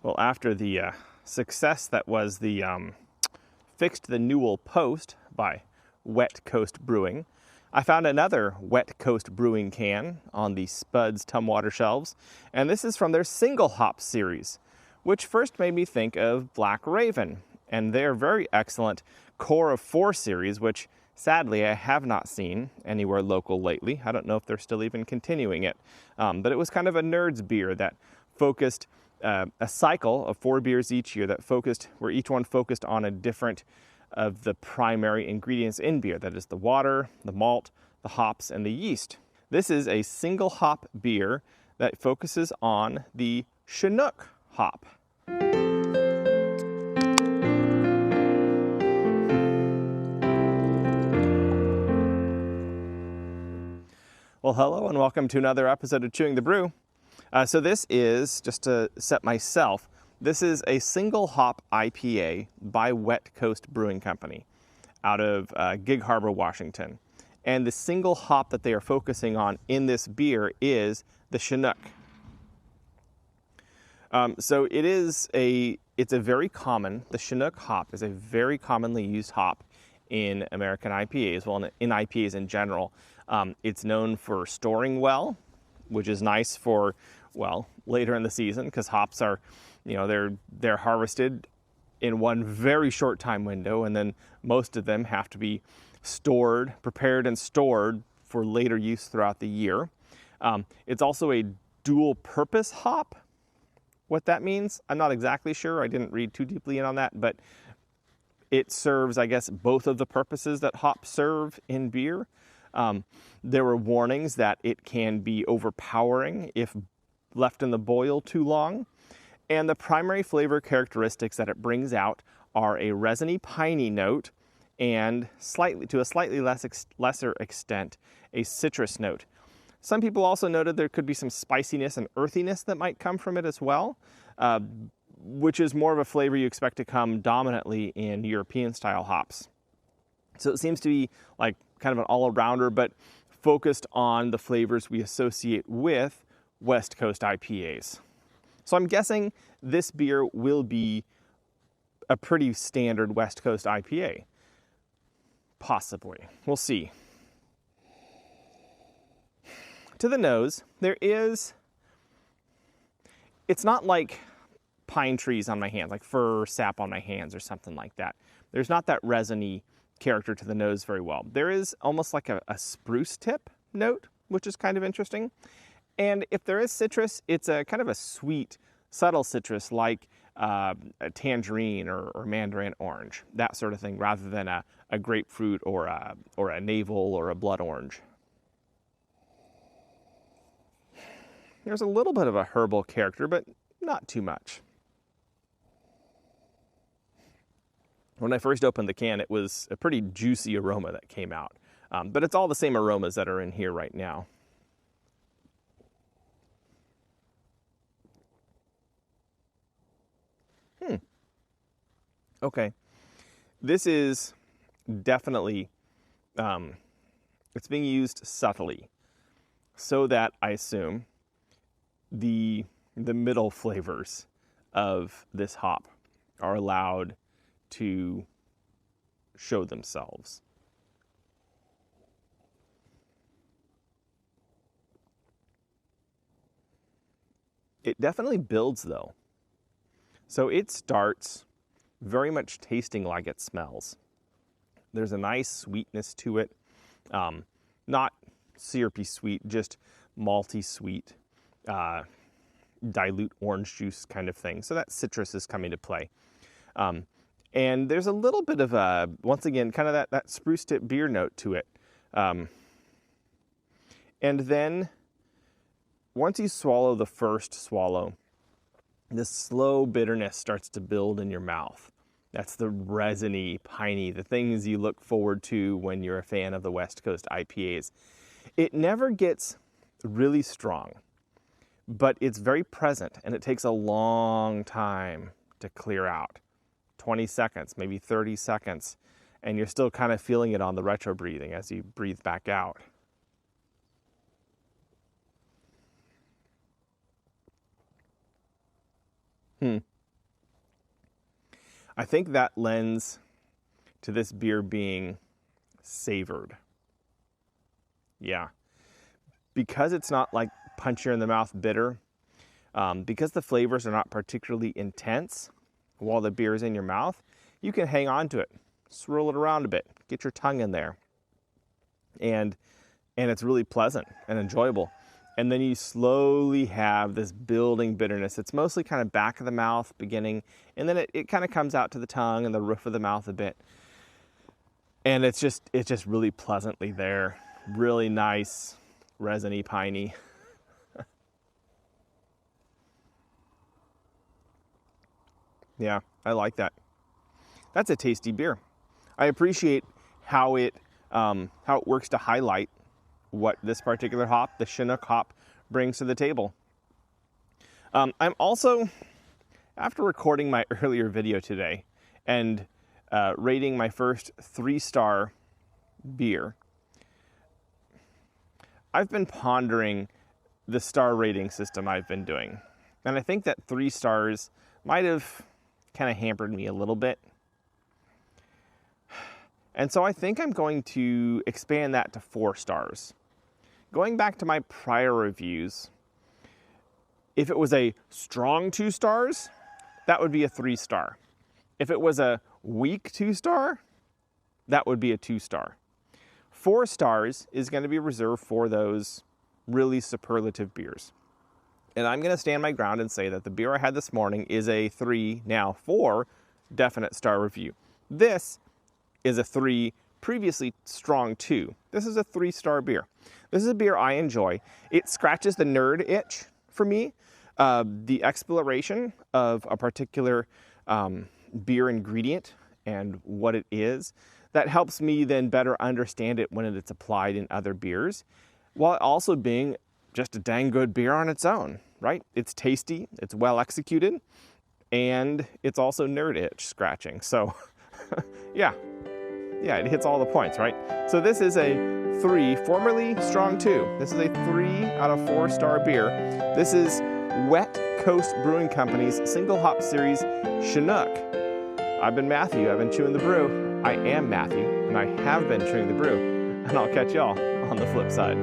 Well, after the success that was the Fixed the Newell Post by Wet Coast Brewing, I found another Wet Coast Brewing can on the Spuds Tumwater shelves, and this is from their single hop series, which first made me think of Black Raven and their very excellent Core of 4 series, which sadly I have not seen anywhere local lately. I don't know if they're still even continuing it, but it was kind of a nerd's beer that focused a cycle of 4 beers each year where each one focused on a different of the primary ingredients in beer. That is the water, the malt, the hops, and the yeast. This is a single hop beer that focuses on the Chinook hop. Well, hello and welcome to another episode of Chewing the Brew. So this is, just to set myself, this is a single hop IPA by Wet Coast Brewing Company out of Gig Harbor, Washington. And the single hop that they are focusing on in this beer is the Chinook. So it's a very common, the Chinook hop is a very commonly used hop in American IPAs, well, in IPAs in general. It's known for storing well, which is nice for, well, later in the season, because hops are, they're harvested in one very short time window, and then most of them have to be prepared and stored for later use throughout the year. It's also a dual purpose hop. What that means, I'm not exactly sure. I didn't read too deeply in on that, but it serves, I guess, both of the purposes that hops serve in beer. There were warnings that it can be overpowering if left in the boil too long. And the primary flavor characteristics that it brings out are a resiny, piney note and to a slightly lesser extent, a citrus note. Some people also noted there could be some spiciness and earthiness that might come from it as well, which is more of a flavor you expect to come dominantly in European-style hops. So it seems to be like kind of an all-arounder, but focused on the flavors we associate with West Coast IPAs. So I'm guessing this beer will be a pretty standard West Coast IPA. Possibly. We'll see. To the nose, it's not like pine trees on my hands, like fir sap on my hands or something like that. There's not that resiny character to the nose very well. There is almost like a spruce tip note, which is kind of interesting. And if there is citrus, it's a kind of a sweet, subtle citrus like a tangerine or mandarin orange, that sort of thing, rather than a grapefruit or a navel or a blood orange. There's a little bit of a herbal character, but not too much. When I first opened the can, it was a pretty juicy aroma that came out. But it's all the same aromas that are in here right now. Okay. This is definitely, it's being used subtly so that I assume the middle flavors of this hop are allowed to show themselves. It definitely builds though. So it starts very much tasting like it smells. There's a nice sweetness to it. Not syrupy sweet, just malty sweet, dilute orange juice kind of thing. So that citrus is coming to play. And there's a little bit of once again, kind of that spruce tip beer note to it. And then once you swallow the first swallow, this slow bitterness starts to build in your mouth. That's the resiny, piney, the things you look forward to when you're a fan of the West Coast IPAs. It never gets really strong, but it's very present, and it takes a long time to clear out. 20 seconds, maybe 30 seconds, and you're still kind of feeling it on the retro breathing as you breathe back out. I think that lends to this beer being savored. Yeah. Because it's not like punchier in the mouth bitter, because the flavors are not particularly intense while the beer is in your mouth, you can hang on to it, swirl it around a bit, get your tongue in there. And it's really pleasant and enjoyable. And then you slowly have this building bitterness. It's mostly kind of back of the mouth beginning, and then it kind of comes out to the tongue and the roof of the mouth a bit. And it's just really pleasantly there. Really nice, resiny, piney. Yeah, I like that. That's a tasty beer. I appreciate how it works to highlight what this particular hop, the Chinook hop, brings to the table. I'm also, after recording my earlier video today and rating my first 3-star beer, I've been pondering the star rating system I've been doing. And I think that 3 stars might have kind of hampered me a little bit. And so I think I'm going to expand that to 4 stars. Going back to my prior reviews, if it was a strong 2 stars, that would be a 3-star. If it was a weak 2-star, that would be a 2-star. 4 stars is going to be reserved for those really superlative beers. And I'm going to stand my ground and say that the beer I had this morning is a 3, now 4 definite star review. This is a 3, previously strong 2. This is a 3-star beer. This is a beer I enjoy. It scratches the nerd itch for me. The exploration of a particular beer ingredient and what it is, that helps me then better understand it when it's applied in other beers, while also being just a dang good beer on its own, right? It's tasty, it's well executed, and it's also nerd itch scratching. So yeah, it hits all the points, right? So this is a 3, formerly strong 2. This is a 3 out of 4-star beer. This is Wet Coast Brewing Company's single hop series Chinook. I've been Matthew, I've been chewing the brew. I am Matthew, and I have been chewing the brew. And I'll catch y'all on the flip side.